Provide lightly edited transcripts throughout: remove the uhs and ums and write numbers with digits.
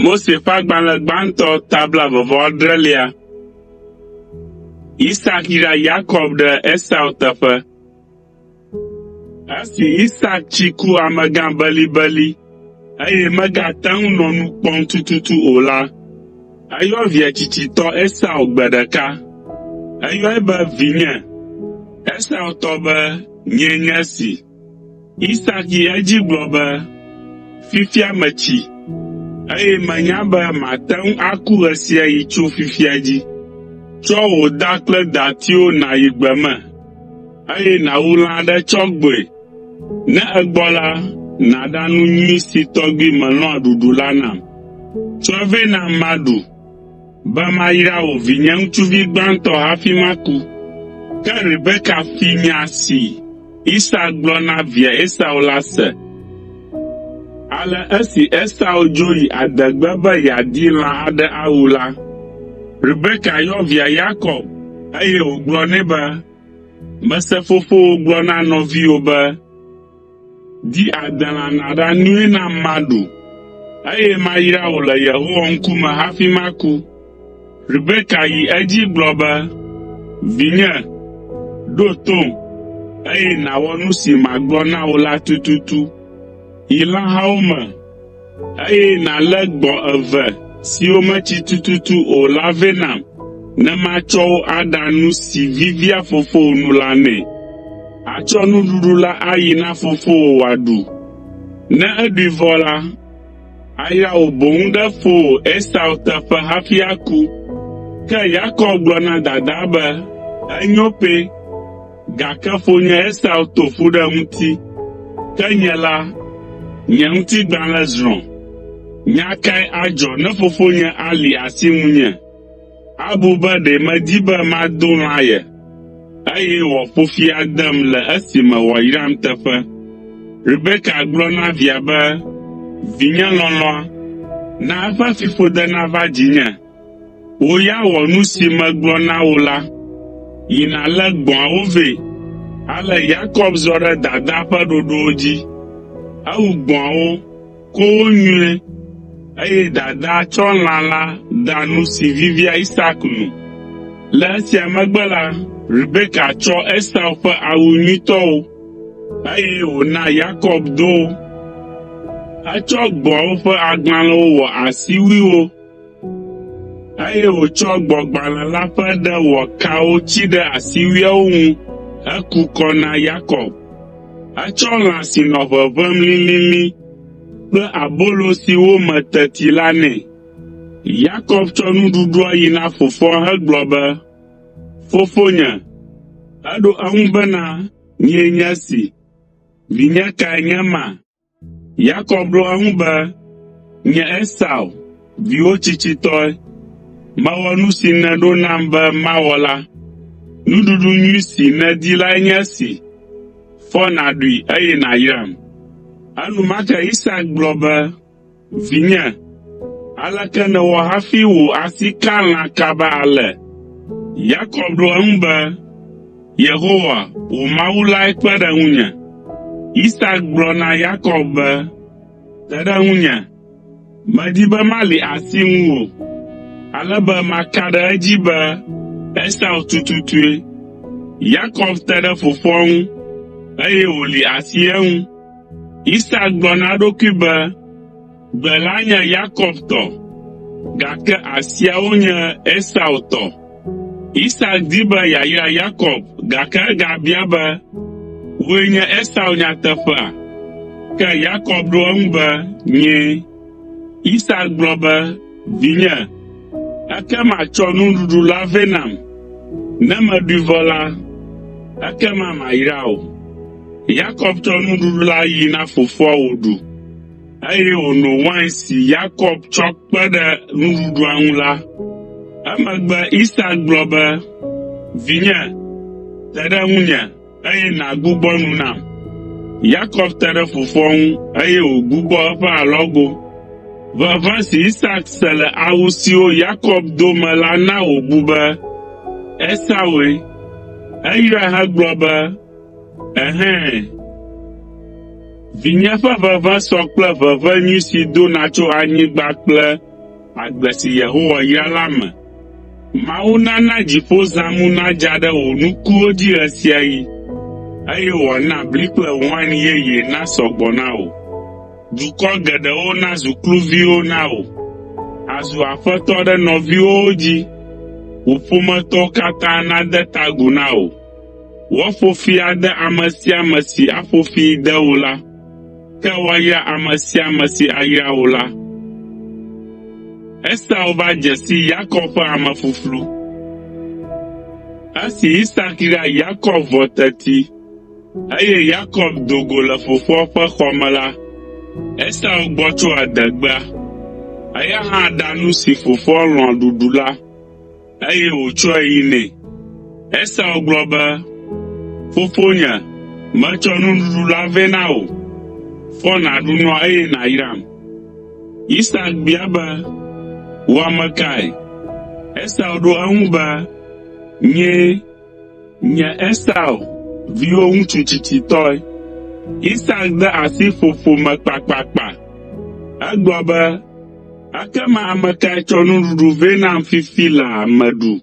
Mose ƒe agbalẽ gbãtɔ tabla vɔvɔadrelia. Isak yra Yakob ɖe Esau teƒe. Esi Isak tsi ku amegã belibeli eye megate ŋu nɔ nu kpɔm tututu o la, eyɔ via tsitsitɔ Esau gbe ɖeka. Eyɔe be vinye. Esau tɔ be nyee nye esi. Isak yi edzi gblɔ be, fifia metsi, eye menya be mate ŋu aku ɣe sia ɣi tso fifia dzi. Tsɔ wò da kple datiwo nàyi gbe me, eye nàwu lã aɖe tsɔ gboe. Ne egbɔ la, nàɖa nu nyui si tɔgbi melɔ̃a ɖuɖu la nam. Tsɔ vɛ nam maɖu, be mayra wò vinye ŋutsuvi gbãtɔ hafi maku. Ke Rebeka fi nya si Isak gblɔ na via Esau la se. Ale esi Esau dzo yi adegbe be yeaɖi lã aɖe awu la, Rebeka yɔ via Yakob eye wògblɔ nɛ be, mese fofowò gblɔ na nɔviwò be, di adelã nàɖa nui nam maɖu, eye mayra wò le Yehowa ŋkume hafi maku. Rebeka yi edzi gblɔ be, vinye, ɖo tom, eye nàwɔ nu si magblɔ na wò la tututu. Yi lãhawo me, eye nàlé gbɔ̃ eve siwo metsi tututu o la vɛ nam, ne matsɔ wo aɖa nu si vivia fofowò nu la nɛ. Atsɔ nuɖuɖu la ayi na fofowò wòaɖu. Ne eɖui vɔ la, ayra wò boŋ ɖe fowò Esau teƒe hafi aku. Ke Yakob gblɔ na dadaa be, enyo pɛ, gake fonye Esau to fu ɖe ŋuti. Ke nye la, nye ŋutigbalẽ zrɔ̃. Nya kae adzɔ ne fofonye ali asi ŋunye? Abu be ɖe medi be mado lã ye, eye wòaƒo fi adem le esime wòayram teƒe. Rebeka gblɔ na via be, vinye lɔlɔ̃a, na eƒe fiƒode nava dzinye. Wò ya wɔ nu si megblɔ na wò la. Yi nàlé gbɔ̃awo vɛ. Ale Yakob zɔ ɖe dadaa ƒe ɖoɖowo dzi. Ewu gbɔ̃awo, ko wo nyuie, eye dadaa tsɔ lã la da nu si vivia Isak nu. Le esia megbe la, Rebeka tsɔ Esau ƒe awu nyuitɔwo, eye wòna Yakob do wo. Etsɔ gbɔ̃awo ƒe agbalẽwo wɔ asiwuiwo, eye wòtsɔ gbɔ̃gbalẽ la ƒe ɖe wɔ kawo tsi ɖe asiwuiawo ŋu heku kɔ na Yakob. Etsɔ lã si nɔ ʋeʋẽm lĩlĩlĩ kple abolo si wome teti la nɛ. Yakob tsɔ nuɖuɖua yi na fofoa hegblɔ be, fofonye. Eɖo eŋu bena, nyee nye esi. Vinye kae nye ma? Yakob ɖo eŋu be, nye Esau, viwò tsitsitɔe. Mewɔ nu si nèɖo nam be mawɔ la. Nuɖuɖu nyui si nèdi lae nye esi. Fɔ nàɖui eye nàyram. Enumake Isak gblɔ be, vinye, aleke nèwɔ hafi wò asi ka lã kaba ale? Yakob ɖo eŋu be, Yehowa, wò Mawu lae kpe ɖe ŋunye. Isak gblɔ na Yakob be, te ɖe ŋunye, medi be mali asi ŋu o, ale be maka ɖe edzi be Esau tututue. Yakob te ɖe fofoa ŋu, eye wòli asi eŋu. Isak gblɔ na eɖokui be, gbe la nye Yakob tɔ, gake asiawo nye Esau tɔ. Isak di be yeayra Yakob, gake egabia be, woe nye Esau nyateƒea? Ke Yakob ɖo eŋu be, nyee. Isak gblɔ be, vinye, ekema tsɔ nuɖuɖu la vɛ nam. Ne meɖui vɔ la, ekema mayra wò. Yakob tsɔ nuɖuɖu la yi na fofoa wòɖu, eye wòno wain si Yakob tsɔ kpe ɖe nuɖuɖua ŋu la. Emegbe Isak gblɔ be, vinye, te ɖe ŋunye, eye nàgbugbɔ nu nam. Yakob te ɖe fofoa ŋu, eye wògbugbɔ eƒe alɔgo. Vevã si Isak se le awu siwo Yakob do me la na wòbu be, Esauwe. Eyra hegblɔ be, ehɛ̃, Vinye ƒe veve sɔ kple veve nyui si dona tso anyigba kple agbe si Yehowa yra la me. Mawu nana dziƒo zãmu nadza ɖe wò nukuwo dzi ɣe sia ɣi, eye wòana bli kple wain yeye nasɔgbɔ na wò. Dukɔ geɖewo nazu kluviwo na wò, àzu aƒetɔ ɖe nɔviwo dzi. Wò ƒometɔwo katã nade tagu na wò. Woaƒo fi ade ame sia ame si aƒo fi de wò la, ke woayra ame sia ame si ayra wò la. Esau va dze si Yakob ƒe amefuflu. Esi Isak yra Yakob vɔ teti, eye Yakob dogo le fofoa ƒe xɔ me la, Esau gbɔ tso adegbea, eya hã ɖa nu si fofoa lɔ̃ ɖuɖu la, eye wòtsɔe yi nɛ. Esau gblɔ be, fofonye, metsɔ nuɖuɖu la vɛ na wò, fɔ nàɖu nua eye nàyram. Isak bia be, wò ame kae? Esau ɖo eŋu be, nye Esau, viwò ŋutsu tsitsitɔe. Isak de asi fofo me kpakpakpa. Egblɔ be, ekema ame kae tsɔ nuɖuɖu vɛ nam fifi laa meɖu,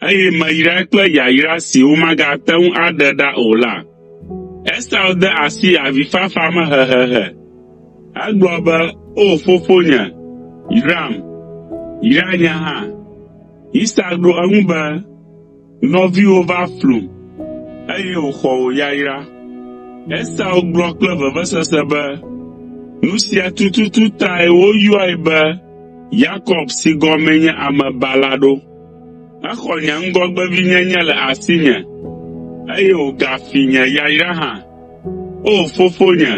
eye meyrae kple yayra si womagate ŋu aɖe ɖa o la? Esau de asi avifafa me hehehe. Egblɔ be, o fofonye, yram, yra nye hã. Isak ɖo eŋu be, nɔviwo va flum, eye wòxɔ wò yayra. Esau gblɔ kple vevesese be, nu sia tututu tae woyɔe be Yakob si gɔmee nye amebala ɖo. Exɔ nye ŋgɔgbevinyenye le asinye, eye wògafi nye yayra hã. O fofonye,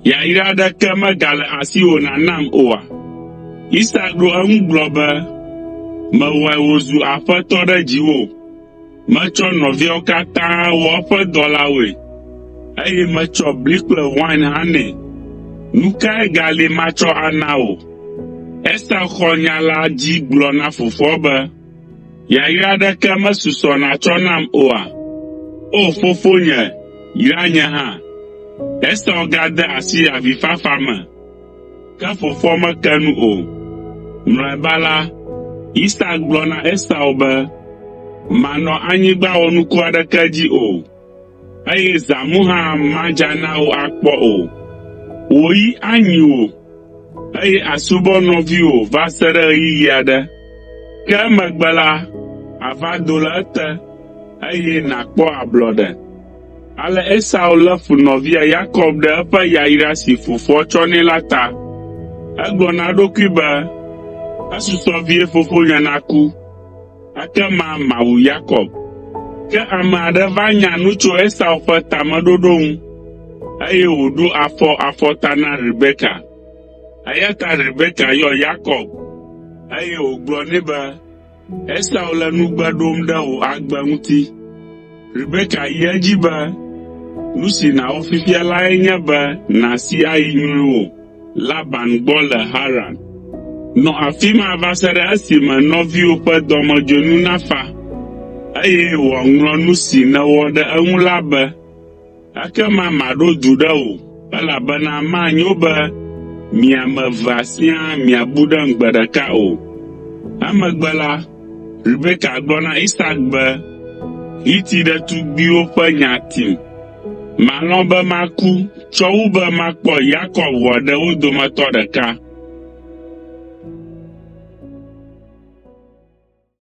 yayra aɖeke megale asiwò nànam oa? Isak ɖo eŋu gblɔ be, mewɔe wòzu aƒetɔ ɖe dziwò. Metsɔ nɔviawo katã wɔ eƒe dɔlawoe, eye metsɔ bli kple wain hã nɛ. Nu kae gali matsɔ ana wò? Esau xɔ nya la dzi gblɔ na fofoa be, yayra aɖeke mesusɔ natsɔ nam oa? O fofonye, yra nye hã. Esau gade asi avifafa me, ke fofoa meke nu o. Mlɔeba la, Isak gblɔ na Esau be, manɔ anyigba wɔnuku aɖeke dzi o, eye zãmu hã madza na wò akpɔ o. Wò yi anyi wò, eye asubɔ nɔviwò va se ɖe ɣeyiɣi aɖe. Ke emegbe la, àva do le ete, eye nàkpɔ ablɔɖe. Ale Esau lé fu nɔvia Yakob ɖe eƒe yayra si fofoa tsɔ nɛ la ta. Egblɔ na eɖokui be, esusɔ vie fofonye naku, ekema mawu Yakob. Ke ame aɖe va nya nu tso Esau ƒe tameɖoɖo ŋu, eye wòɖo afɔ afɔta na Rebeka. Eya ta Rebeka yɔ Yakob, eye wògblɔ nɛ be, Esau le nugbe ɖom ɖe wò agbe ŋuti. Rebeka yi edzi be, nu si nàwɔ fifia lae nye be nàsi ayi nyui wò Laban gbɔ le Haran. Nɔ afi ma va se ɖe esime nɔviwo ƒe dɔmedzonu nafa, eye wòaŋlɔ nu si nèwɔ ɖe eŋu la be, ekema maɖo du ɖe wò, elabena manyo be mi ame evea siaa miabu ɖem gbe ɖeka o. Emegbe la, Rebeka gblɔ na Isak be, Hiti ɖetugbiwo ƒe nya tim. Malɔ̃ be maku, tsɔ wu be makpɔ Yakob wɔ ɖe wo dometɔ ɖeka.